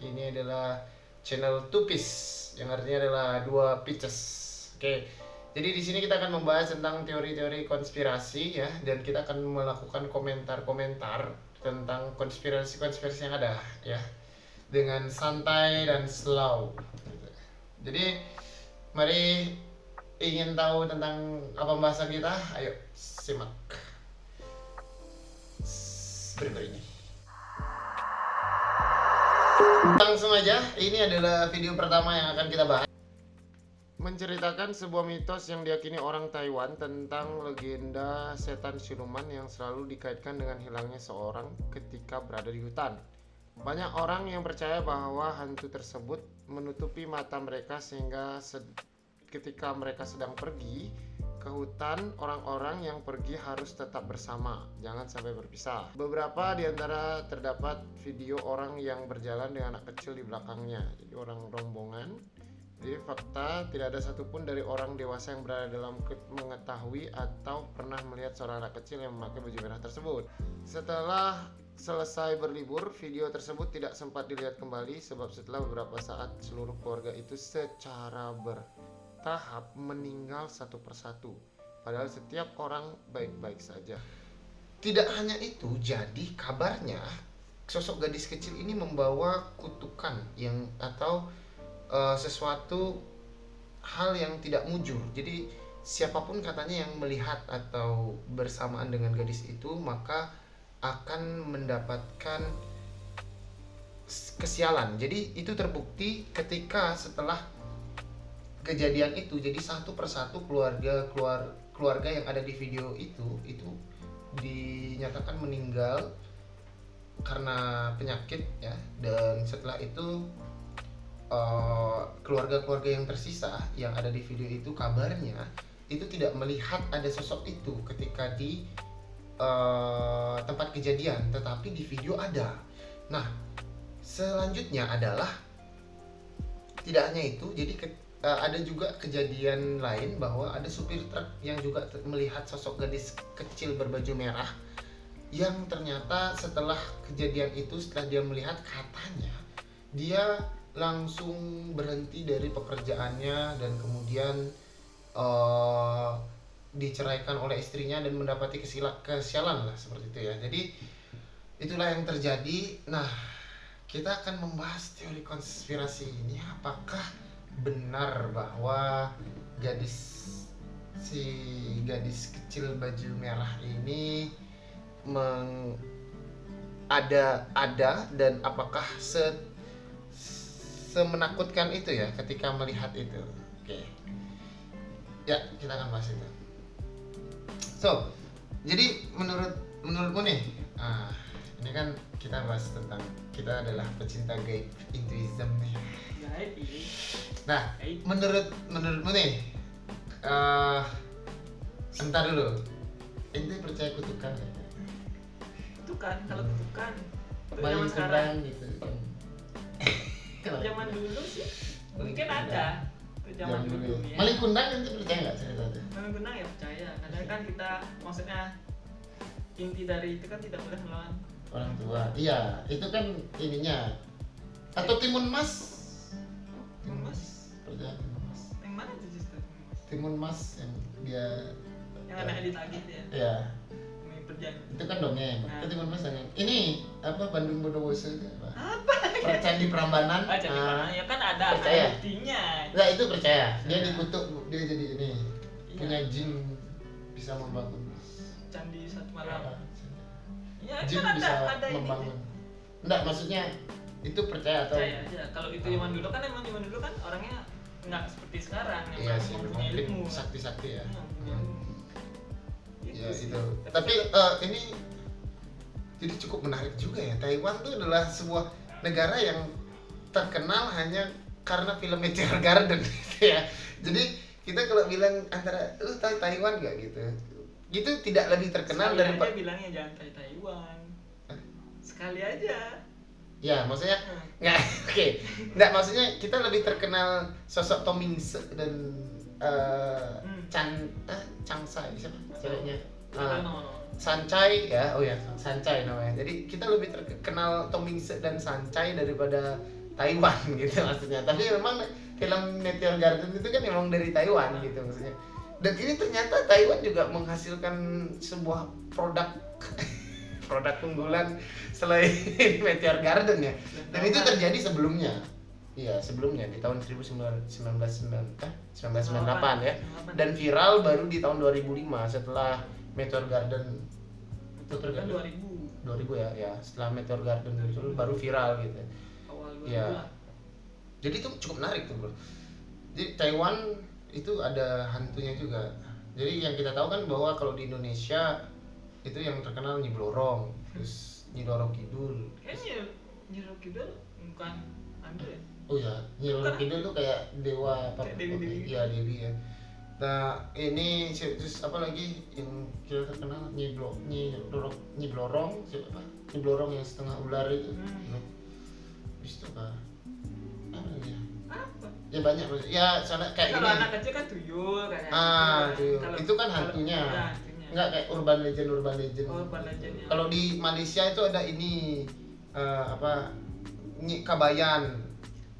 Ini adalah channel Two Piece, yang artinya adalah dua pieces. Oke. Jadi di sini kita akan membahas tentang teori-teori konspirasi ya, dan kita akan melakukan komentar-komentar tentang konspirasi-konspirasi yang ada ya, dengan santai dan slow. Jadi mari, ingin tahu tentang apa pembahasan kita? Ayo simak berikut ini. Langsung aja, ini adalah video pertama yang akan kita bahas. Menceritakan sebuah mitos yang diyakini orang Taiwan tentang legenda setan siluman yang selalu dikaitkan dengan hilangnya seorang ketika berada di hutan. Banyak orang yang percaya bahwa hantu tersebut menutupi mata mereka sehingga ketika mereka sedang pergi ke hutan, orang-orang yang pergi harus tetap bersama, jangan sampai berpisah. Beberapa di antara terdapat video orang yang berjalan dengan anak kecil di belakangnya, jadi orang rombongan. Jadi fakta, tidak ada satupun dari orang dewasa yang berada dalam mengetahui atau pernah melihat seorang anak kecil yang memakai baju merah tersebut. Setelah selesai berlibur, video tersebut tidak sempat dilihat kembali sebab setelah beberapa saat seluruh keluarga itu secara bertahap meninggal satu persatu. Padahal setiap orang baik-baik saja. Tidak hanya itu, jadi kabarnya sosok gadis kecil ini membawa kutukan yang atau sesuatu hal yang tidak mujur. Jadi siapapun katanya yang melihat atau bersamaan dengan gadis itu maka akan mendapatkan kesialan. Jadi itu terbukti ketika setelah kejadian itu, jadi satu persatu keluarga yang ada di video itu dinyatakan meninggal karena penyakit ya, dan setelah itu keluarga-keluarga yang tersisa yang ada di video itu kabarnya itu tidak melihat ada sosok itu ketika di tempat kejadian, tetapi di video ada. Nah, selanjutnya adalah tidak hanya itu, jadi ada juga kejadian lain bahwa ada supir truk yang juga melihat sosok gadis kecil berbaju merah yang ternyata setelah kejadian itu, setelah dia melihat, katanya dia langsung berhenti dari pekerjaannya dan kemudian diceraikan oleh istrinya dan mendapati kesialan lah seperti itu ya. Jadi itulah yang terjadi. Nah, kita akan membahas teori konspirasi ini. Apakah benar bahwa gadis kecil baju merah ini ada dan apakah semenakutkan itu ya ketika melihat itu. Oke. Ya, kita akan bahas itu. So, jadi menurutmu nih, ini kan kita bahas tentang, kita adalah pecinta gaib, intuism nih. Gaib ini. Nah, menurutmu nih, sebentar dulu. Ente percaya kutukan nggak? Kutukan, kalau kutukan itu Maling zaman sekarang. kundang gitu. Kalau zaman dulu sih mungkin ada. Itu zaman dulu ya. Maling kundang ente percaya nggak ceritanya? Maling kundang ya percaya. Karena kan kita, maksudnya inti dari itu kan tidak boleh melawan Orang tua. Iya, itu kan ininya. Atau timun mas? Timun mas. Percaya timun mas. Yang mana tuh justru timun mas? Timun mas yang dia Yang anaknya ditagih dia. ya, Demi perjanjian. itu kan dongeng. Nah. Itu timun mas yang ini apa, Bandung Bondowoso itu apa? Apa? Candi Prambanan. Candi Prambanan ya kan ada percaya. buktinya. Nah, itu percaya. Dia Percaya. dikutuk, dia jadi ini. Iya. Punya jin bisa membangun. Candi satu malam. Ya Jin kan bisa ada ini. membangun. Enggak, maksudnya itu percaya atau Percaya aja. Kalau itu zaman dulu kan, emang zaman dulu kan orangnya nggak seperti sekarang yang iya sih, mempunyai ilmu. mungkin sakti-sakti ya. Itu Ya sih. itu. Tapi ini jadi cukup menarik juga ya. Taiwan itu adalah sebuah negara yang terkenal hanya karena film Meteor Garden gitu ya. Jadi kita kalau bilang antara lu tahu Taiwan gak gitu, itu tidak lebih terkenal sekali daripada. aja bilangnya jangan Taiwan. Sekali aja. Ya maksudnya nggak, oke. Nggak, maksudnya kita lebih terkenal sosok Tomingse dan Changsai siapa ceweknya, Sancai ya, oh ya Sancai namanya. Jadi kita lebih terkenal Tomingse dan Sancai daripada Taiwan gitu maksudnya. Tapi memang film Meteor Garden itu kan memang dari Taiwan gitu maksudnya. Dan ini ternyata Taiwan juga menghasilkan sebuah produk produk unggulan selain Meteor Garden ya. Dan itu terjadi sebelumnya. Iya, sebelumnya di tahun 1998 ya. Dan viral baru di tahun 2005 setelah Meteor Garden. Itu kan 2000 ya, ya setelah Meteor Garden itu baru viral gitu. awal 2000 Ya. lah. Jadi itu cukup menarik tuh bro. Jadi Taiwan itu ada hantunya juga. Jadi yang kita tahu kan bahwa kalau di Indonesia itu yang terkenal Nyi Blorong, terus Nyi Roro Kidul. Kayaknya Nyi Roro Kidul bukan hantu ya. Oh ya, Nyi Roro Kidul tuh kayak dewa apa? Kayak dewi-dewi. Iya dewi ya. Nah ini terus apa lagi yang kita terkenal Nyi Blorong siapa? Nyi Blorong yang setengah ular itu. Habis itu apa? Apa lagi ya? Apa? Ya banyak maksudnya. Ya soalnya kayak Kalau ini. anak kecil kan tuyul kayak Tuyul. Kalau- Itu kan hantunya. Ya, hantunya. Enggak kayak urban legend. Oh, Urban Legend ya. Kalau di Malaysia itu ada ini apa? Nyi Kabayan.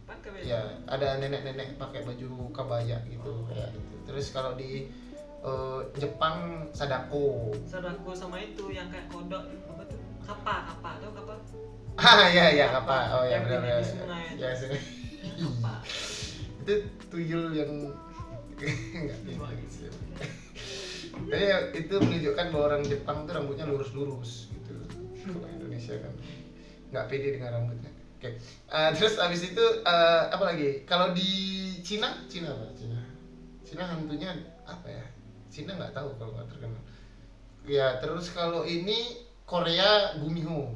Pan kebeda. Ya, ada nenek-nenek pakai baju kabaya gitu kayak gitu. Terus kalau di Jepang Sadako. Saudaraku sama itu yang kayak kodok apa tuh? Kapa atau kapa? Ya apa? Oh ya Yang benar di ya. sungai. Ya sungai. Kapa. Itu tuyul yang enggak gitu sih. Jadi itu menunjukkan bahwa orang Jepang tuh rambutnya lurus-lurus gitu. Kalau Indonesia kan nggak pede dengan rambutnya. Oke. Terus abis itu apa lagi? Kalau di Cina apa? Cina hantunya apa ya? Cina nggak tahu kalau nggak terkenal. Ya terus kalau ini Korea Gumiho.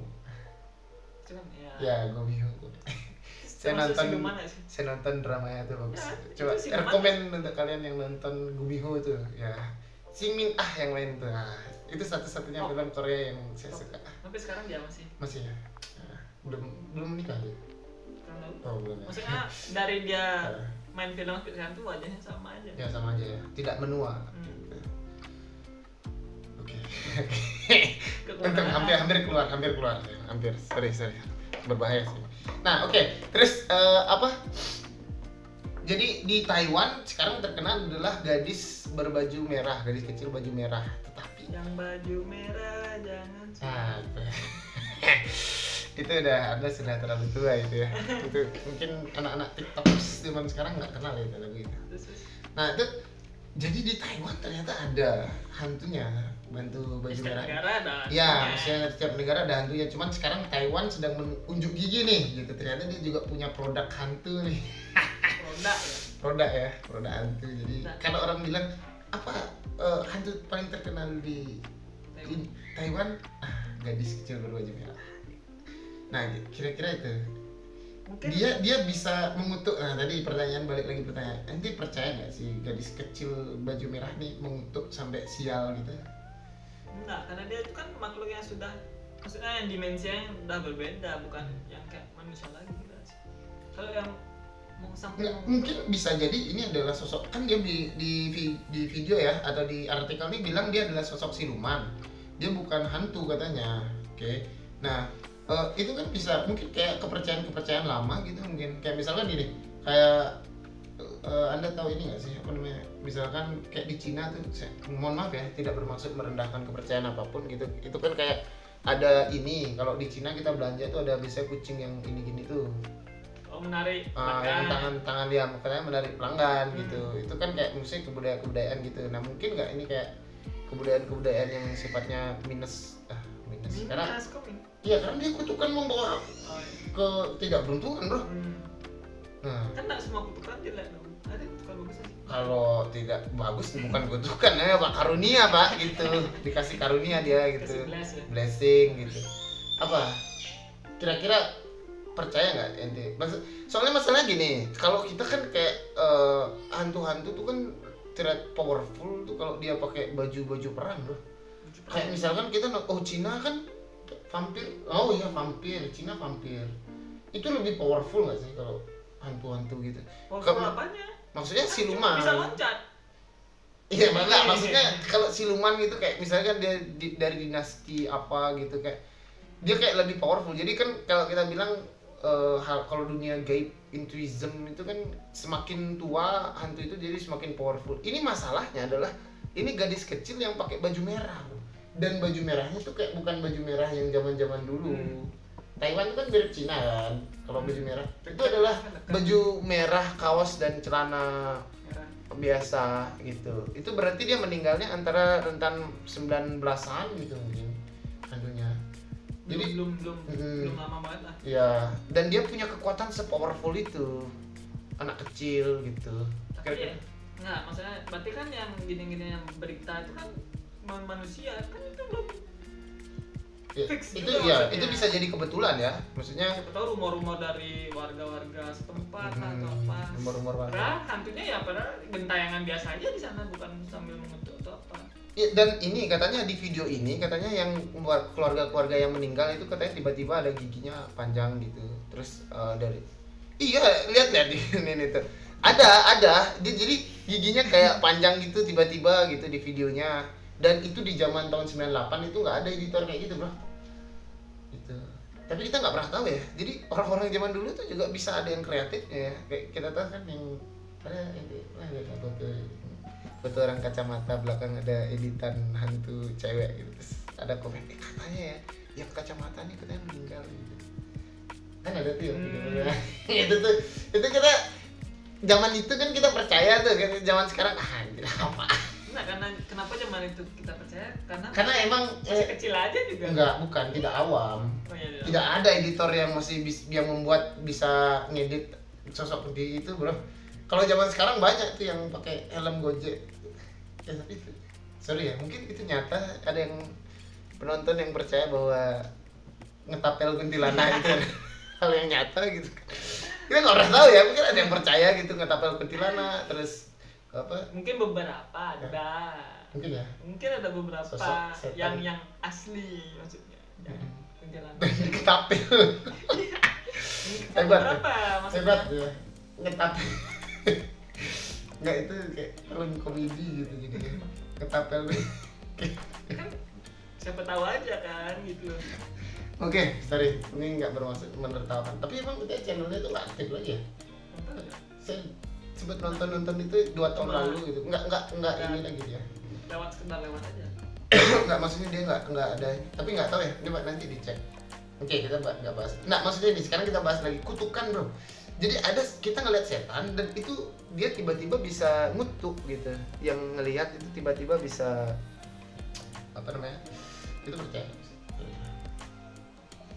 Itu kan ya. Ya Gumiho. Saya Termasuk nonton siluman nggak sih? saya nonton dramanya itu bagus. Ya, Coba itu siluman. rekomen untuk kalian yang nonton Gumiho itu ya. Si Min yang main tuh. Nah, itu satu-satunya film Korea yang saya suka. Tapi sekarang dia masih Masih ya? Ya, belum nikah dia. kurang tahu. Oh, belum ya. Maksudnya dari dia main film sekarang tuh wajahnya sama aja. Ya sama aja ya. Tidak menua. Gitu. Oke. Untuk hampir keluar. Hampir. Sorry. Berbahaya sih. Nah, oke. Terus apa? Jadi di Taiwan sekarang terkenal adalah gadis berbaju merah, gadis kecil baju merah. Tetapi yang baju merah jangan itu. Itu Anda sudah terlalu tua itu ya. Itu mungkin anak-anak TikTokers zaman sekarang nggak kenal ya lagu itu. terus. Nah itu jadi di Taiwan ternyata ada hantunya bantu baju Setiap merah. negara ada. Ya, maksudnya setiap negara ada hantunya. Cuman sekarang Taiwan sedang menunjuk gigi nih, gitu. Ternyata dia juga punya produk hantu nih. Produk ya. Produk hantu. Jadi kalau orang bilang apa hantu paling terkenal di Taiwan, gadis kecil berbaju merah. Nah, kira-kira itu. Mungkin Dia bisa mengutuk. Nah, tadi balik lagi pertanyaan. Nanti percaya nggak sih gadis kecil baju merah nih mengutuk sampai sial gitu? enggak, karena dia itu kan makhluk yang sudah, maksudnya yang dimensinya udah berbeda, bukan yang kayak manusia lagi gitu sih. Kalau yang mau sampai Mungkin bisa jadi ini adalah sosok, kan dia di video ya atau di artikel ini bilang dia adalah sosok siluman, dia bukan hantu katanya. Oke. Nah itu kan bisa mungkin kayak kepercayaan lama gitu, mungkin kayak misalkan gini, kayak Anda tahu ini nggak sih apa namanya, misalkan kayak di Cina tuh, mohon maaf ya tidak bermaksud merendahkan kepercayaan apapun gitu, itu kan kayak ada ini, kalau di Cina kita belanja tuh ada biasanya kucing yang gini tuh, menarik yang tangan dia makanya menarik pelanggan gitu. Itu kan kayak musik kebudayaan gitu. Nah mungkin nggak ini kayak kebudayaan yang sifatnya minus karena iya, karena dia kutukan membawa ke tidak beruntungan bro. Nah kan nggak semua kutukan jelek dong, ada kutukan bagus sih. kalau tidak bagus bukan kutukan ya pak, karunia pak gitu, dikasih karunia dia gitu, Kasih blessing gitu. Apa kira-kira percaya nggak ente? Soalnya masalahnya gini, kalau kita kan kayak hantu-hantu tuh kan tidak powerful tuh kalau dia pakai baju perang bro. Kayak misalkan kita Cina kan vampir, Cina vampir itu lebih powerful nggak sih kalau hantu-hantu gitu? Apanya? Maksudnya siluman. Bisa loncat. Iya, enggak, maksudnya kalau siluman gitu kayak misalkan dia dari dinasti apa gitu, kayak dia kayak lebih powerful. Jadi kan kalau kita bilang hal kalau dunia gaib intuism itu kan semakin tua hantu itu jadi semakin powerful. Ini masalahnya adalah ini gadis kecil yang pakai baju merah bro. Dan baju merahnya tuh kayak bukan baju merah yang zaman-zaman dulu. Taiwan itu kan mirip Cina kan. Kalau baju merah itu adalah baju merah kaos dan celana biasa gitu. Itu berarti dia meninggalnya antara rentan 19-an gitu mungkin hantunya. Jadi belum lama banget lah. ya, dan dia punya kekuatan sepowerful itu. Anak kecil gitu. Tapi nggak, maksudnya berarti kan yang gini-gini yang berita itu kan manusia kan itu belum Ya, fix itu juga ya, maksudnya. itu bisa jadi kebetulan ya. Maksudnya Siapa tahu rumor-rumor dari warga-warga setempat atau apa. rumor-rumor warga. Padahal hantunya ya padahal gentayangan biasa aja di sana, bukan sambil mengetuk atau apa. Ya, dan ini katanya di video ini katanya yang keluarga-keluarga yang meninggal itu katanya tiba-tiba ada giginya panjang gitu. Terus dari lihat di ini tuh. Ada jadi giginya kayak panjang gitu tiba-tiba gitu di videonya. Dan itu di zaman tahun 98 itu nggak ada editor kayak gitu bro. Gitu. Tapi kita nggak pernah tahu ya. Jadi orang-orang zaman dulu tuh juga bisa ada yang kreatif ya. Kayak kita tahu kan yang ada itu foto orang kacamata belakang ada editan hantu cewek gitu. Terus ada komen katanya ya yang kacamata nih katanya meninggal gitu. Kan ada tuh yang itu kita zaman itu kan kita percaya tuh kan, zaman sekarang anjir apa. Nah, karena kenapa zaman itu kita percaya? Karena emang masih kecil aja juga. bukan tidak awam. Oh, iya. Tidak ada editor yang masih yang membuat bisa ngedit sosok di itu bro. Kalau zaman sekarang banyak tuh yang pakai helm Gojek. Ya tapi itu, sorry ya, mungkin itu nyata ada yang penonton yang percaya bahwa ngetapel kuntilanak itu hal yang nyata gitu. Kita nggak pernah tahu ya, mungkin ada yang percaya gitu ngetapel kuntilanak terus apa? Mungkin beberapa ada. Mungkin ya. Mungkin ada beberapa Sosok setan. yang asli maksudnya. Yang kuntilanak. Ketapel. Hebat. Beberapa maksudnya. Hebat ya. Ngetapel. Nggak, itu kayak film komedi gitu jadi ketapel. Kan siapa tahu aja kan gitu. Oke, sorry, ini nggak bermaksud menertawakan. Tapi emang kita channelnya itu nggak aktif lagi ya? Saya sempat nonton itu 2 tahun lalu gitu. Nggak ini lagi dia. Sekedar lewat aja. Nggak, maksudnya dia nggak ada. Tapi nggak tahu ya. Coba nanti dicek. Oke, kita nggak bahas. Nah, maksudnya ini sekarang kita bahas lagi kutukan bro. Jadi ada kita ngeliat setan dan itu dia tiba-tiba bisa ngutuk gitu. Yang ngelihat itu tiba-tiba bisa apa namanya? Itu percaya.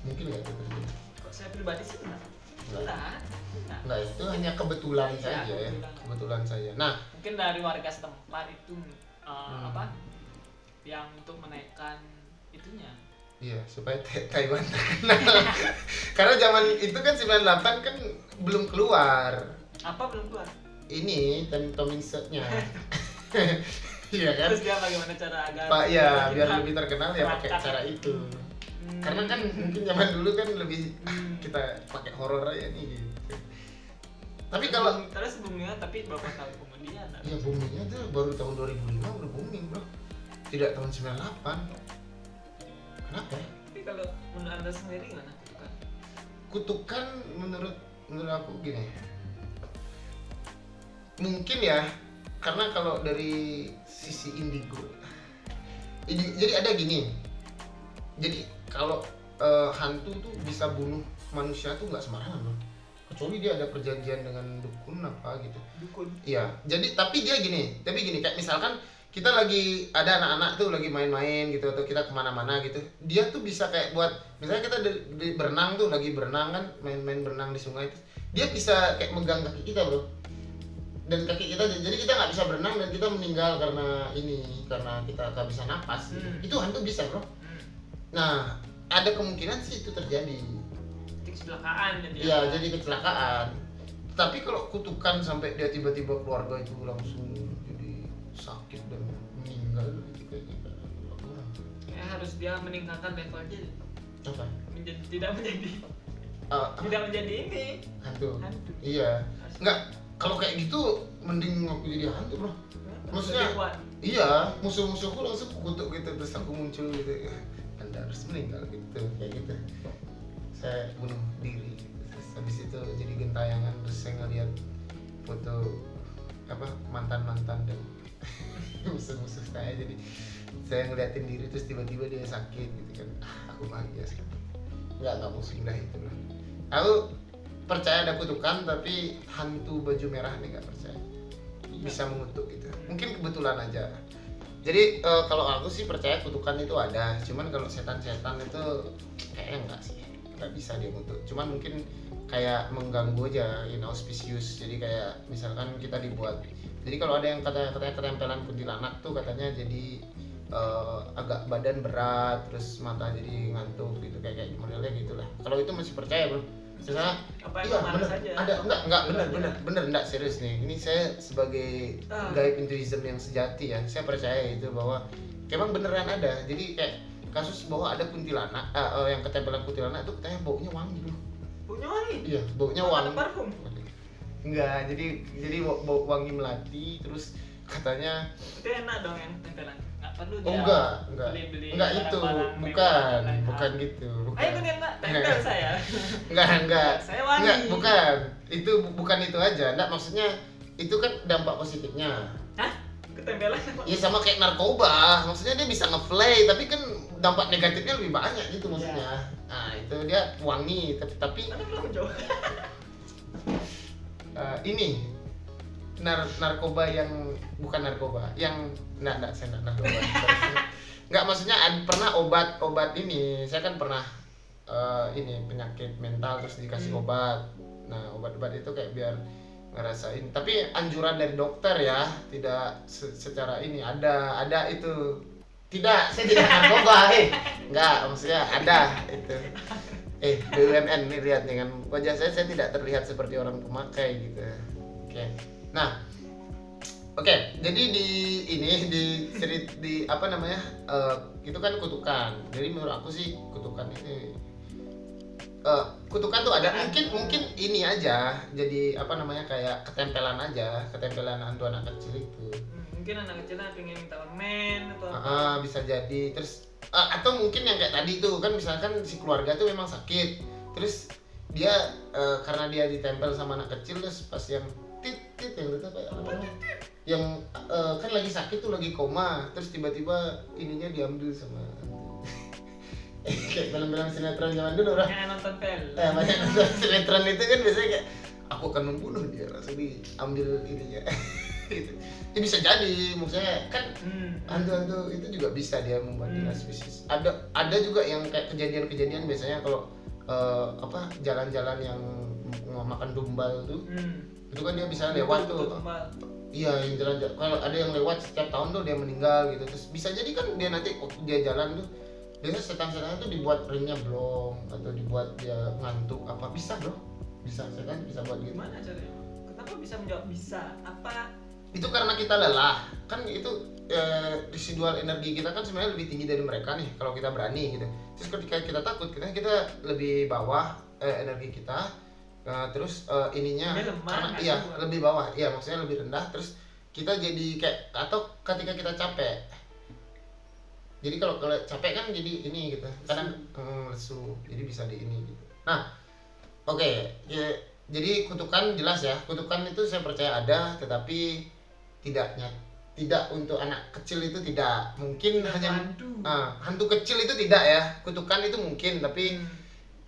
Mungkin nggak itu terjadi. Kok saya pribadi sih enggak. Enggak, itu hanya kebetulan Iya, saja ya. Kebetulan saja. Nah, Mungkin dari warga setempat itu apa? Yang untuk menaikkan itunya. iya, supaya Taiwan terkenal. Karena zaman itu kan 98 kan belum keluar. Apa belum keluar? Ini Tomingsek-nya. Iya kan? Terus dia bagaimana cara agar Pak ya, biar lebih terkenal ya pakai cara itu. Karena kan mungkin zaman dulu kan lebih kita pakai horor aja nih gitu. Tapi kalau sebelumnya tapi beberapa tahun kemudian ya boomingnya tuh baru tahun 2005 udah booming bro. Tidak tahun 98. Kenapa ya? Tapi kalau menurut Anda sendiri gimana kutukan? Kutukan menurut aku gini. Mungkin ya, karena kalau dari sisi indigo. Jadi ada gini. Jadi kalau hantu tuh bisa bunuh manusia tuh nggak sembarangan loh. Kecuali dia ada perjanjian dengan dukun apa gitu. Dukun. Iya. Tapi gini, kayak misalkan kita lagi ada anak-anak tuh lagi main-main gitu atau kita kemana-mana gitu, dia tuh bisa kayak buat misalnya kita di berenang tuh lagi berenang kan, main-main berenang di sungai, dia bisa kayak megang kaki kita bro, dan kaki kita jadi kita nggak bisa berenang dan kita meninggal karena kita nggak bisa napas gitu. Itu hantu bisa bro. Nah ada kemungkinan sih itu terjadi. Kecelakaan jadi. Iya jadi kecelakaan. Tapi kalau kutukan sampai dia tiba-tiba keluarga itu langsung jadi sakit dan meninggal gitu kayaknya kurang. Kayak harus dia meningkatkan levelnya. Apa? Tidak menjadi ini hantu. hantu. Iya. Enggak, kalau kayak gitu mending aku jadi hantu bro. Maksudnya Lebih kuat. iya, musuh-musuhku langsung kutuk gitu terus aku muncul gitu. Anda harus meninggal gitu, kayak gitu. Saya bunuh diri gitu. habis itu jadi gentayangan. Terus saya ngeliat foto apa mantan dan musuh-musuh saya, jadi saya ngeliatin diri terus tiba-tiba dia sakit gitu kan. Aku bahagia sekali. Nggak mau singgah itu lah. Aku percaya ada kutukan, tapi hantu baju merah nih nggak percaya bisa mengutuk gitu. Mungkin kebetulan aja. Jadi kalau aku sih percaya kutukan itu ada, cuman kalau setan-setan itu kayaknya enggak sih, nggak bisa dia ngutuk. Cuman mungkin kayak mengganggu aja, inauspicious. Jadi kayak misalkan kita dibuat. Jadi kalau ada yang katanya ketempelan kuntilanak tuh katanya jadi agak badan berat, terus mata jadi ngantuk gitu, kayak modelnya gitulah. Kalau itu masih percaya bro. Misalnya, Apa iya emang bener, saja? ada enggak bener enggak serius nih. Ini saya sebagai gaib intuism yang sejati ya, saya percaya itu bahwa emang beneran ada. Jadi kayak kasus bahwa ada kuntilanak, yang ketempelan kuntilanak itu katanya baunya wangi loh. Baunya wangi? Iya, baunya Apa wangi. ada parfum? Enggak, jadi bau wangi melati, terus katanya Itu enak dong yang tempelan. Nggak perlu oh dia enggak beli enggak itu barang-barang bukan mewah, bukan gitu bukan. Ayo kan enak tempel saya. enggak Saya wangi. enggak bukan itu bukan itu aja, enggak, maksudnya itu kan dampak positifnya. Hah? Ketempelan apa? Ya sama kayak narkoba, maksudnya dia bisa nge-play, tapi kan dampak negatifnya lebih banyak gitu maksudnya. Nah itu dia wangi, tapi Anda belum coba. ini narkoba yang bukan narkoba, yang enggak saya enggak narkoba. Enggak, maksudnya pernah obat ini, saya kan pernah ini penyakit mental terus dikasih obat. Nah obat-obat itu kayak biar ngerasain, tapi anjuran dari dokter ya, tidak secara ini ada itu. Tidak, saya tidak narkoba, enggak, maksudnya ada itu. BUMN nih, lihat dengan wajah saya tidak terlihat seperti orang pemakai gitu. Oke. Nah, oke, jadi di apa namanya, itu kan kutukan. Jadi menurut aku sih kutukan ini, kutukan tuh ada, mungkin ini aja, jadi apa namanya, kayak ketempelan hantu anak kecil itu. Mungkin anak kecilnya pengen minta permen atau apa. Bisa jadi. Terus atau mungkin yang kayak tadi tuh kan, misalkan si keluarga tuh memang sakit, terus dia karena dia ditempel sama anak kecil, terus pas yang tit yang itu kayak apa namanya, yang kan lagi sakit tuh, lagi koma, terus tiba-tiba ininya diambil sama kayak film-film sinetron zaman dulu orang. Kayak nonton film. Banyak nonton sinetron itu kan biasanya kayak aku akan membunuh dia, langsung diambil ininya. Gitu. Ya bisa jadi, maksudnya kan hantu-hantu itu juga bisa dia membuat spesies. Ada juga yang kayak kejadian-kejadian biasanya kalau jalan-jalan yang makan tumbal tuh, itu kan dia bisa lewat tuh. Iya, yang jalan-jalan. Kalau ada yang lewat setiap tahun tuh dia meninggal gitu. Terus bisa jadi kan dia nanti waktu dia jalan tuh, biasanya setan-setan tuh dibuat ringnya blong atau dibuat dia ngantuk apa, bisa bro, bisa setan bisa buat gitu. Gimana caranya? Kenapa bisa menjawab bisa? Apa? Itu karena kita lelah kan, itu residual energi kita kan sebenarnya lebih tinggi dari mereka nih kalau kita berani gitu. Terus ketika kita takut, kita lebih bawah energi kita, terus ininya karena lebih bawah, iya maksudnya lebih rendah, terus kita jadi kayak, atau ketika kita capek, jadi kalau capek kan jadi ini gitu kadang lesu, jadi bisa di ini gitu. Nah oke, jadi kutukan jelas ya, kutukan itu saya percaya ada, tetapi tidak untuk anak kecil itu tidak mungkin, hanya hantu kecil itu tidak ya. Kutukan itu mungkin, tapi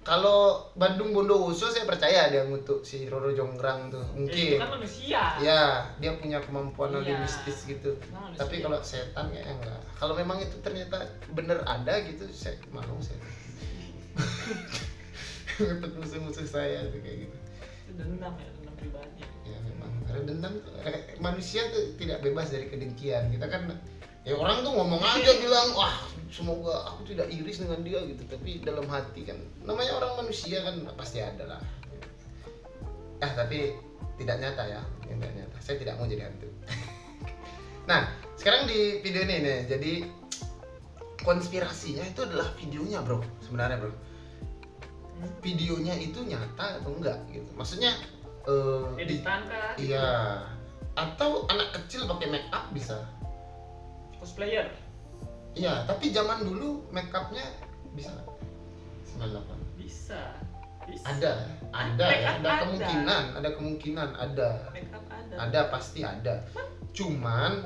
kalau Bandung Bondowoso saya percaya dia ngutuk si Roro Jonggrang tuh mungkin. Itu kan manusia. Ya, dia punya kemampuan lebih mistis gitu. Manusia. Tapi kalau setan kayaknya enggak. Kalau memang itu ternyata bener ada gitu, saya malu saya. Ngutuk musuh-musuh saya tuh kayak gitu. Itu dendam ya, dendam pribadi. Ya memang ada dendam, manusia tuh tidak bebas dari kedengkian. Kita kan ya orang tuh ngomong aja bilang wah semoga aku tidak iris dengan dia gitu, tapi dalam hati kan namanya orang manusia kan pasti ada lah gitu. Tapi tidak nyata ya, tidak nyata. Saya tidak mau jadi hantu. Nah sekarang di video ini nih, jadi konspirasinya itu adalah videonya bro, sebenarnya bro. Videonya itu nyata atau enggak gitu, maksudnya editan kah? Iya, atau anak kecil pakai make up bisa. Cosplayer. Iya, tapi zaman dulu make upnya bisa 98. Bisa. Bisa. ada Make ya, up ada kemungkinan ada. Make up ada. Ada, pasti ada. Cuman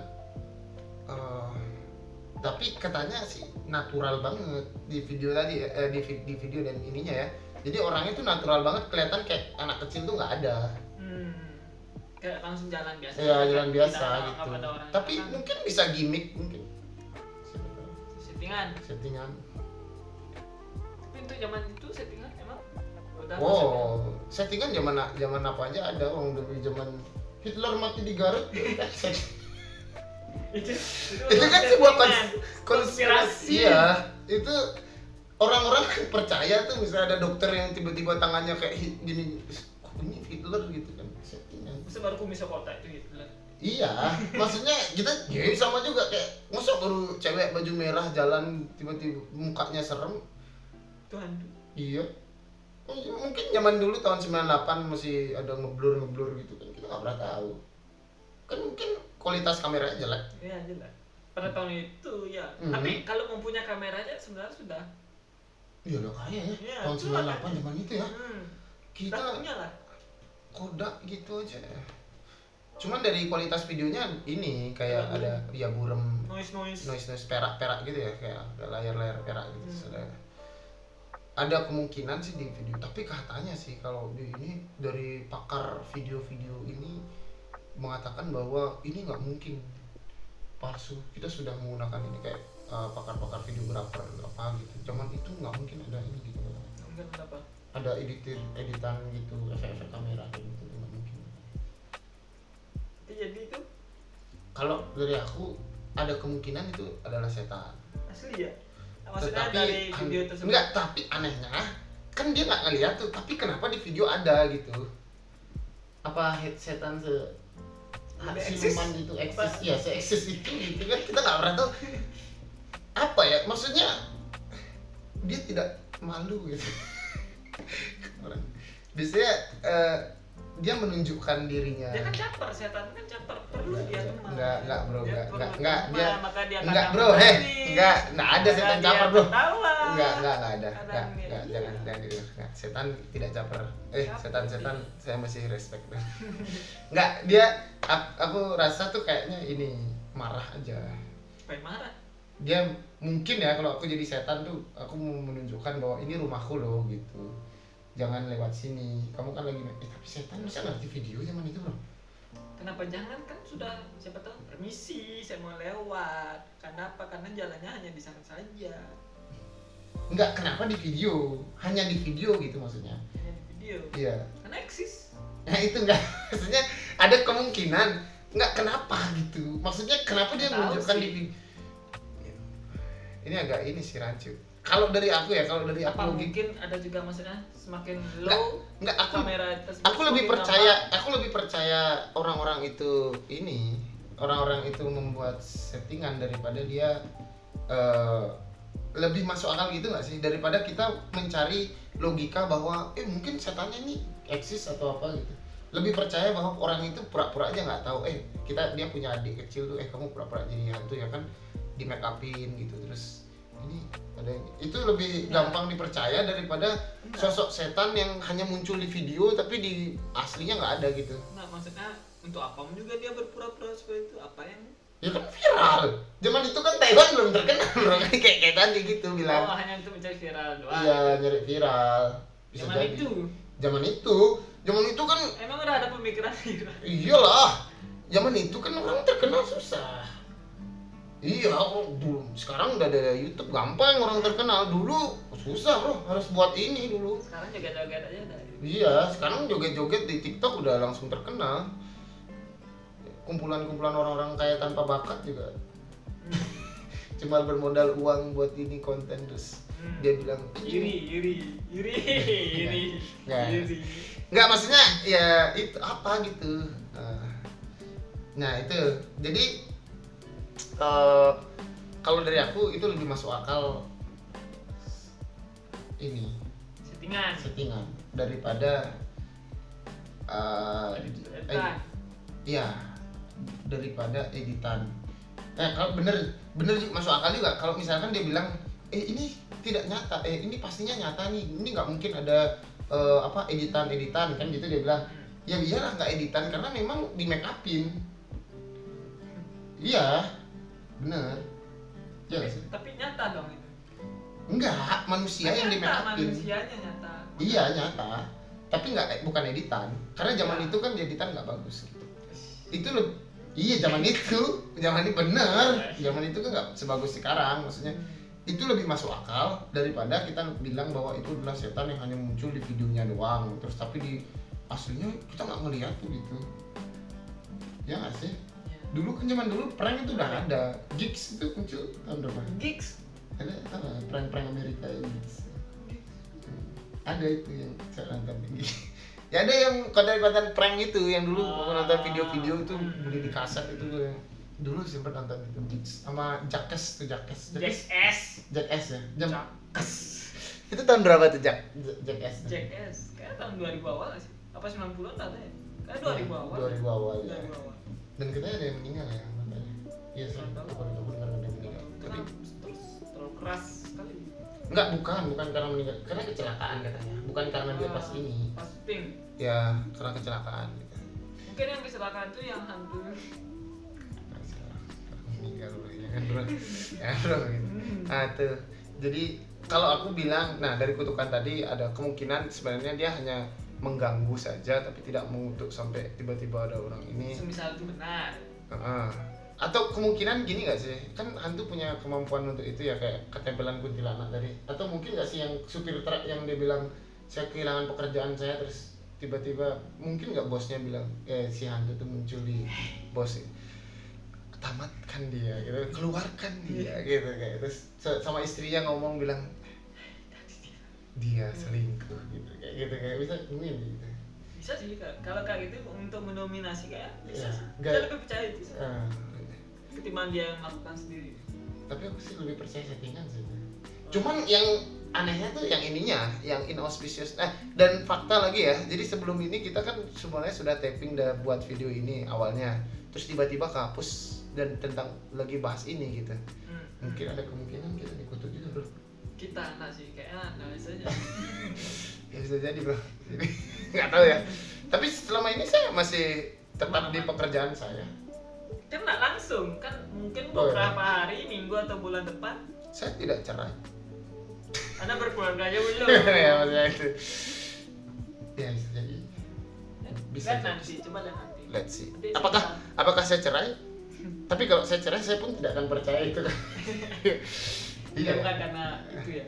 tapi katanya sih natural banget di video tadi di video dan ininya ya. Jadi orangnya tuh natural banget, kelihatan kayak anak kecil tuh nggak ada. Kayak langsung jalan biasa. Ya jalan biasa Tidak gitu. ada orang Tapi belakang. mungkin bisa gimmick mungkin. Settingan. Tapi untuk zaman itu settingan emang udah masuk ya? Wow, settingan zaman apa aja ada, orang dari zaman Hitler mati di Garut. itu Itu kan sebuah settingan. konspirasi. Iya, itu orang-orang percaya tuh, misalnya ada dokter yang tiba-tiba tangannya kayak gini, kok ini Hitler gitu kan, settingan. Masa baru kumis kota itu gitu lah. Iya, maksudnya kita ya sama juga kayak masa baru cewek baju merah jalan tiba-tiba mukanya serem. Tuhan tuh. Iya. Mungkin zaman dulu tahun 98 masih ada ngeblur gitu kan, kita nggak pernah tahu. Kan mungkin kualitas kameranya jelek. Iya jelas. Pada tahun itu ya. Mhm. Tapi kalau mempunyai kamera aja sebenarnya sudah. Iya udah kaya ya, Iya, tahun itulah 98 kan. zaman itu ya. Kita Udah punya lah. Kodak gitu aja. Cuman dari kualitas videonya ini kayak Ada ada ya burem Noise. noise perak gitu ya, kayak layar perak gitu. Ada kemungkinan sih di video, tapi katanya sih kalau di ini dari pakar video-video ini mengatakan bahwa ini nggak mungkin palsu. Kita sudah menggunakan ini kayak pakar-pakar videographer apa gitu. Zaman itu nggak mungkin ada ini gitu. Mungkin apa? Ada editan gitu, efek-efek kamera kayak gitu, nggak mungkin. Jadi itu Kalau dari aku ada kemungkinan itu adalah setan. asli ya. Maksudnya Tetapi dari video tersebut. enggak, tapi anehnya kan dia nggak ngeliat tuh, tapi kenapa di video ada gitu? Apa setan Udah siluman eksis? itu Apa? eksis ya, se-eksis itu gitu kan, kita nggak pernah tahu apa ya, maksudnya dia tidak malu gitu. Orang biasanya dia menunjukkan dirinya. Dia kan caper, setan kan caper. Perlu dia teman. Enggak bro, Dia enggak perlu dia teman, maka dia enggak kadang bro, menangis, enggak ada setan kadang dia caper bro. tertawa. Enggak ada. Kadang Enggak, dia- jangan gitu. Enggak, setan tidak caper. Caper Setan sih. saya masih respect. Enggak, dia aku rasa tuh kayaknya ini marah aja. Supaya marah. Dia mungkin ya, kalau aku jadi setan tuh aku mau menunjukkan bahwa ini rumahku loh gitu. Jangan lewat sini. Kamu kan lagi tapi setan masa ngerti video zaman itu bro? Kenapa jangan, kan sudah siapa tahu permisi saya mau lewat. Karena apa? Karena jalannya hanya di sana saja. Enggak, kenapa di video? Hanya di video gitu maksudnya. Hanya di video. Iya. Karena eksis. Nah itu enggak, maksudnya ada kemungkinan. Enggak, kenapa gitu? Maksudnya kenapa dia Tahu menunjukkan sih. di video? Ini agak ini sih rancu. Kalau dari aku ya, kalau dari Apa aku mungkin ada juga maksudnya semakin low enggak kamera tersebut. aku lebih semakin percaya, nampak. aku lebih percaya orang-orang itu orang-orang itu membuat settingan daripada dia lebih masuk akal gitu nggak sih, daripada kita mencari logika bahwa mungkin setannya ini eksis atau apa gitu. Lebih percaya bahwa orang itu pura-pura aja nggak tahu, dia punya adik kecil tuh, kamu pura-pura jadi hantu ya kan, di make upin gitu, terus ini ada itu lebih gampang dipercaya daripada sosok setan yang hanya muncul di video tapi di aslinya nggak ada gitu. Nah, maksudnya untuk apa juga dia berpura-pura seperti itu? Apa yang Ya kan viral. Zaman itu kan Taiwan belum terkenal bro, kayak tadi gitu bilang. hanya untuk mencari viral doang. Iya, nyari viral. Bisa Zaman jadi. itu Zaman itu kan emang udah ada pemikiran viral. iyalah. Zaman itu kan orang terkenal susah. Iya, dulu sekarang udah ada YouTube, gampang orang terkenal. Dulu susah bro, harus buat ini dulu. Sekarang joget-joget aja udah. Iya, sekarang joget-joget di TikTok udah langsung terkenal. Kumpulan-kumpulan orang-orang kaya tanpa bakat juga. Cuma bermodal uang buat ini konten, terus dia bilang iri. Nggak. Iri. nggak, maksudnya ya itu apa gitu. Nah itu jadi kalau dari aku itu lebih masuk akal ini settingan daripada iya, daripada editan. Nah kalau bener masuk akal juga kalau misalkan dia bilang ini tidak nyata, ini pastinya nyata nih, ini nggak mungkin ada editan kan gitu, dia bilang ya iyalah nggak editan karena memang di make upin. Iya bener ya nggak sih? Tapi nyata dong itu. Enggak, manusia yang di make Nyata, upin. manusianya nyata. Iya nyata, tapi nggak, bukan editan karena zaman Ya. itu kan editan nggak bagus gitu. Itu loh. Iya zaman itu bener, zaman itu kan nggak sebagus sekarang, maksudnya itu lebih masuk akal daripada kita bilang bahwa itu adalah setan yang hanya muncul di videonya doang, terus tapi di aslinya kita nggak ngeliat tuh gitu, ya nggak sih? Ya. Dulu kan zaman dulu prank itu udah ada, Gigs itu muncul tahun berapa? Gigs. Ada apa? Prank Amerika ya Gigs. Ada itu yang saya nonton tinggi. Ya ada yang konten-konten prank itu yang dulu mau nonton video-video itu beli di kaset itu dulu sempat nonton itu Gigs sama Jackass tuh Jackass Jackass ya Jackass itu tahun berapa tuh Jackass kayak tahun 2000 awal sih, apa 90-an ada ya, kayak 2000 awal 2000 awal ya 2000 awal. dan kita ada yang meninggal ya makanya iya sih aku dengar ada yang meninggal tapi Terus terlalu keras sekali. enggak bukan karena meninggal, karena kecelakaan katanya, bukan karena dia pas ini pas pink. ya karena kecelakaan gitu. Mungkin yang kecelakaan itu yang hantu. Meninggal bro, ya kan bro, ya bro gitu. Nah tuh, jadi kalau aku bilang, nah dari kutukan tadi ada kemungkinan sebenarnya dia hanya mengganggu saja, tapi tidak mengutuk sampai tiba-tiba ada orang ini. Semisal itu benar. Atau kemungkinan gini gak sih, kan hantu punya kemampuan untuk itu ya, kayak ketempelan kuntilanak tadi. Atau mungkin gak sih yang supir truk yang dia bilang saya kehilangan pekerjaan saya, terus tiba-tiba mungkin gak bosnya bilang si hantu tuh muncul di bos ini, tamatkan dia gitu, keluarkan dia gitu kayak, terus sama istrinya ngomong bilang dia selingkuh gitu kayak bisa mungkin gitu. Bisa sih kalau kayak gitu untuk mendominasi kayak bisa Ya, sih. nggak- Saya lebih percaya itu sih. Ah, Ketimbang dia yang melakukan sendiri. tapi aku sih lebih percaya settingan sih. Cuman yang anehnya tuh yang ininya, yang inauspicious. Dan fakta lagi ya. Jadi sebelum ini kita kan sebenarnya sudah taping dan buat video ini awalnya. Terus tiba-tiba kehapus dan tentang lagi bahas ini gitu. Mungkin ada kemungkinan kita dikutuk juga bro. Kita enggak sih, kayaknya enggak bisa aja. Ya bisa jadi bro. Jadi nggak tahu ya. Tapi selama ini saya masih tetap di pekerjaan saya. Kan enggak langsung, kan mungkin Oh, iya. beberapa hari, minggu atau bulan depan Saya tidak cerai. Anda berkeluarga aja belum. Ya maksudnya itu. Ya bisa jadi. Bisa Lihat jadi. nanti, coba lihat nanti. Let's see. Nanti Apakah saya cerai? Tapi kalau saya cerai saya pun tidak akan percaya itu kan. Ya, bukan karena itu ya.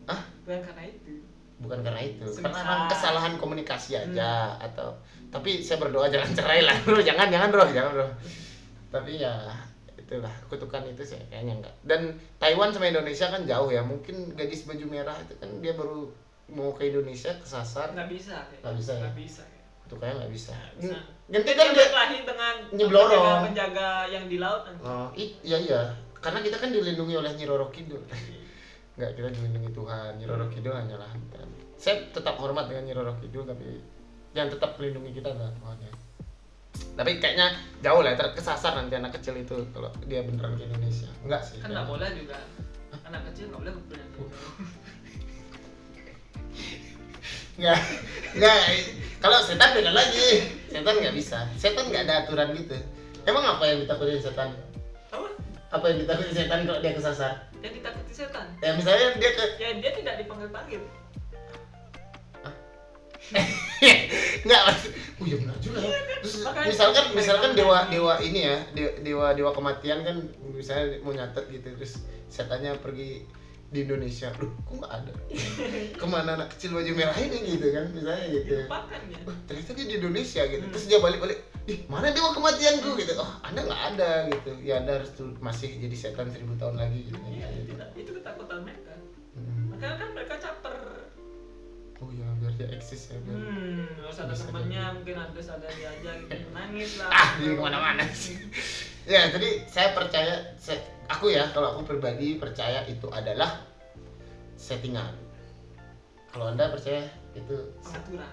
Hah? Bukan karena itu. Bukan karena itu. Semisal. Karena memang kesalahan komunikasi aja atau tapi saya berdoa jangan cerai lah bro, jangan bro. Tapi ya itulah kutukan itu saya kayaknya enggak. Dan Taiwan sama Indonesia kan jauh ya. Mungkin gadis baju merah itu kan dia baru mau ke Indonesia kesasar. Nggak bisa kayak. Nggak bisa ya? Nggak bisa kayak. Kutukannya nggak bisa. Nggak bisa. Ganti Dia kan dia. berkelahi dengan nyeblorong. penjaga yang di laut nanti. Oh, iya. Karena kita kan dilindungi oleh Nyi Roro Kidul. Enggak, kita dilindungi Tuhan. Nyi Roro Kidul hanyalah Tuhan. Saya tetap hormat dengan Nyi Roro Kidul, tapi yang tetap melindungi kita adalah Tuhan ya. Tapi kayaknya jauh lah, terkesasar nanti anak kecil itu kalau dia beneran ke Indonesia. Enggak sih. Kan nggak boleh juga. Anak kecil nggak boleh punya. Enggak. Kalau setan beda lagi. Setan nggak bisa. Setan nggak ada aturan gitu. Emang apa yang ditakutin setan? Apa? Apa yang ditakutin setan kalau dia kesasar? Dia ditakuti setan. Ya misalnya dia ke Ya dia tidak dipanggil-panggil. Enggak, oh iya benar juga ya. Terus Makanya misalkan mereka- dewa ini ya, dewa kematian kan misalnya mau nyatet gitu, terus setannya pergi di Indonesia, loh kok nggak ada? Kemana anak kecil baju merah ini gitu kan, misalnya gitu. Dilupakan ya. Wah, ternyata dia di Indonesia gitu. Terus dia balik-balik, ih mana dewa kematianku gitu. Oh anda nggak ada gitu. Ya anda harus masih jadi setan 1000 tahun lagi gitu. Iya, tidak. Itu ketakutan mereka. Hmm. Makanya kan mereka caper. Oh ya biar dia eksis ya. Biar. Harus ada Bisa temennya, mungkin ada dia aja gitu. Nangis lah. Jadi kemana-mana sih. Ya jadi saya percaya, aku ya kalau aku pribadi percaya itu adalah settingan. Kalau anda percaya itu Pengaturan.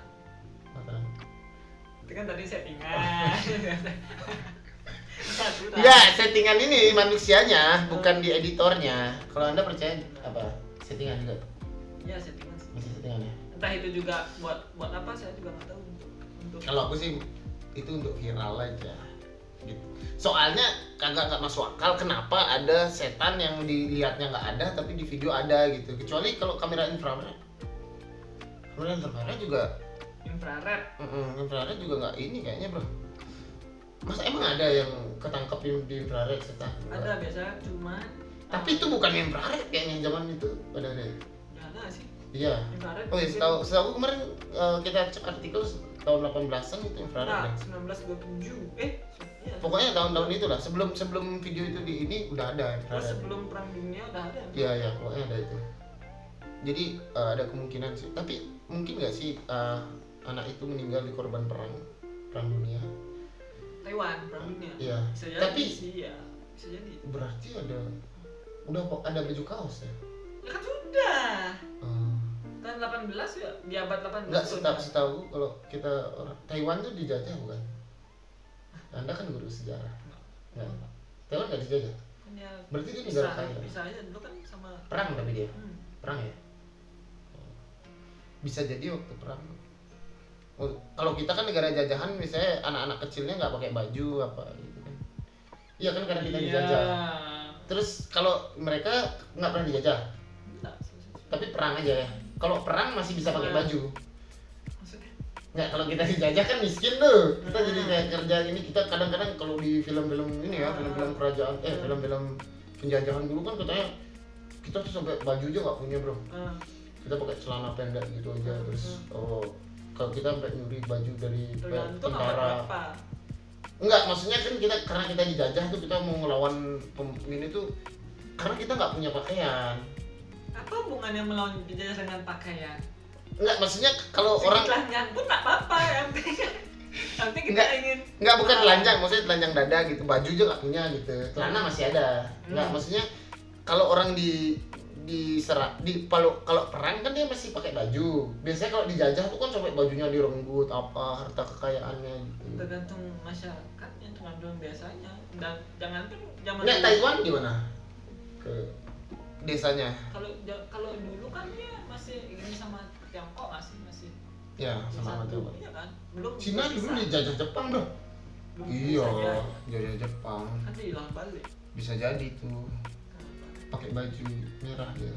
apa? Itu kan tadi settingan. Pengaturan. Ya settingan ini manusianya bukan di editornya. Kalau anda percaya apa? Settingan juga? Ya settingan sih. Masih settingan ya? entah itu juga buat apa saya juga nggak tahu untuk Kalau aku sih itu untuk viral aja gitu. Soalnya kagak masuk akal kenapa ada setan yang dilihatnya nggak ada tapi di video ada gitu. Kecuali kalau kamera infrared juga infrared juga nggak ini kayaknya bro. Masa emang ada yang ketangkep di infrared setan? ada biasa cuma Tapi itu bukan infrared kayaknya zaman itu ada. udah ada sih Iya. infrared. Oh iya, setahu kemarin kita cek artikel tahun 18-an itu infrared. Nah, deh. 1927 iya. Pokoknya tahun-tahun itulah sebelum video itu di ini udah ada Oh, infrared. sebelum perang dunia udah ada. Iya, pokoknya ada itu. Jadi ada kemungkinan sih. Tapi mungkin nggak sih anak itu meninggal di korban perang dunia? Taiwan perang dunia. Iya. Bisa jadi Tapi sih ya. Bisa jadi. berarti udah ada baju kaos ya? Ya kan sudah. Hmm. Tahun 18 ya, di abad 18. Enggak, sudah. setahu kalau kita orang Taiwan tuh dijajah bukan? Anda kan guru sejarah. Enggak. Taiwan nggak dijajah. Kan ya, Berarti dia bisa, negara kaya. bisa aja dulu kan sama Perang tapi dia. Hmm. Perang ya? Bisa jadi waktu perang. Oh, kalau kita kan negara jajahan misalnya anak-anak kecilnya nggak pakai baju apa gitu kan. Iya kan karena kita dijajah. Terus kalau mereka nggak pernah dijajah, Enggak, selesai. tapi perang aja ya. Kalau perang masih bisa pakai baju. Maksudnya? Nggak, kalau kita dijajah kan miskin tuh. Kita jadi kayak kerja ini, kita kadang-kadang kalau di film-film ini ya, film-film kerajaan, film-film penjajahan dulu kan katanya kita tuh sampai baju aja nggak punya bro. Kita pakai celana pendek gitu aja. Terus kalau kita sampai nyuri baju dari Tergantung tentara. apa. Enggak, maksudnya kan kita karena kita dijajah tuh kita mau ngelawan ini tuh karena kita nggak punya pakaian. Apa hubungannya melawan penjajah dengan pakaian? Enggak, maksudnya kalau orang telanjang pun tak apa-apa yang penting kita ingin enggak bukan telanjang, maksudnya telanjang dada gitu, baju aja nggak punya gitu, celana masih ada. Enggak, maksudnya kalau orang kalau perang kan dia masih pakai baju. Biasanya kalau dijajah tuh kan sampai bajunya direnggut apa harta kekayaannya gitu. tergantung masyarakatnya, tergantung biasanya. Dan jangan pun zaman Nek dulu. Taiwan gimana? Ke desanya? Kalau dulu kan dia masih ini sama Tiongkok masih Ya, sama satu, Taiwan. iya kan? Belum Cina dulu bisa. dijajah Jepang bro. Belum Iya, bisa jadi. jajah Jepang. Kan dia hilang balik. Bisa jadi tuh pakai baju merah dia.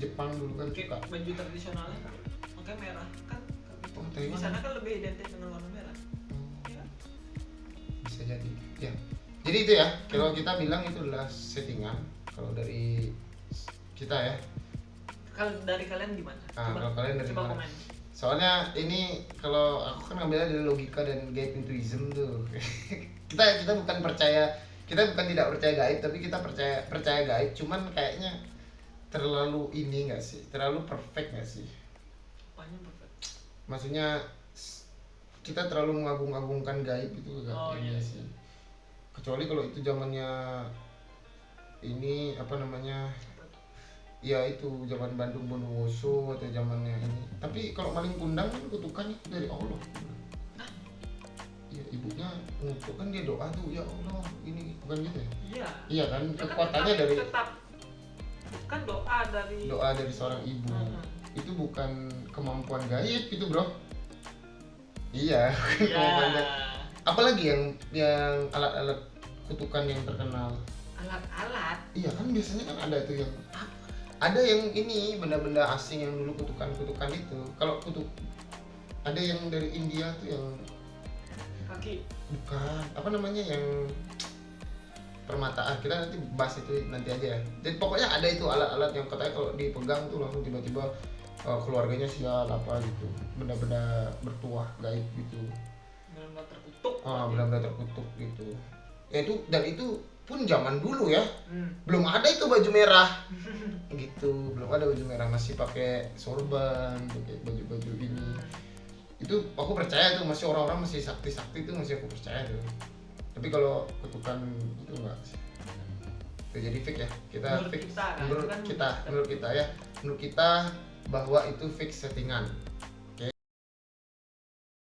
Jepang dulu kan Pakai suka. baju tradisionalnya pakai merah kan. Oh, Di Taiwan. sana kan lebih identik dengan warna merah. Ya. Bisa jadi. Ya. Jadi itu ya, kalau kita bilang itu adalah settingan. Kalau dari kita ya. Kalau dari kalian gimana? Kalau kalian dari coba mana? komen. Soalnya ini kalau aku kan ngambilnya dari logika dan gaib intuism tuh. kita bukan tidak percaya gaib, tapi kita percaya gaib. Cuman kayaknya terlalu ini nggak sih? Terlalu perfect nggak sih? Apanya perfect? Maksudnya kita terlalu mengagung-agungkan gaib itu agak ini iya. sih. Kecuali kalau itu zamannya ini apa namanya? Ya itu zaman Bandung Bondowoso atau zamannya ini. Tapi kalau maling kundang kan kutukan itu dari Allah. Ya ibunya ngutuk kan dia doa tuh, ya Allah ini bukan gitu ya? Iya. Iya kan Itu kan kekuatannya dari tetap kan doa dari seorang ibu. Hmm. Itu bukan kemampuan gaib gitu bro. Iya. Ya. Kemampuan gaib. Apalagi yang alat-alat kutukan yang terkenal. Alat-alat. Iya kan biasanya kan ada yang ini benda-benda asing yang dulu kutukan itu. Kalau ada yang dari India tuh yang Kaki. bukan apa namanya yang permataan, kita nanti bahas itu nanti aja ya. Jadi pokoknya ada itu alat-alat yang katanya kalau dipegang tuh langsung tiba-tiba keluarganya sial apa gitu, benda-benda bertuah gaib gitu. Benar-benar terkutuk. Benda-benda terkutuk gitu. Ya itu, dan itu pun zaman dulu ya, belum ada itu baju merah gitu, belum ada baju merah, masih pakai sorban, pakai baju-baju ini. Itu aku percaya tuh, masih orang-orang masih sakti-sakti tuh, masih aku percaya tuh. Tapi kalau kutukan itu enggak sih. Itu jadi fix ya, kita Menurut fix kita, kan? menurut Kan kita ya, menurut kita bahwa itu fix settingan.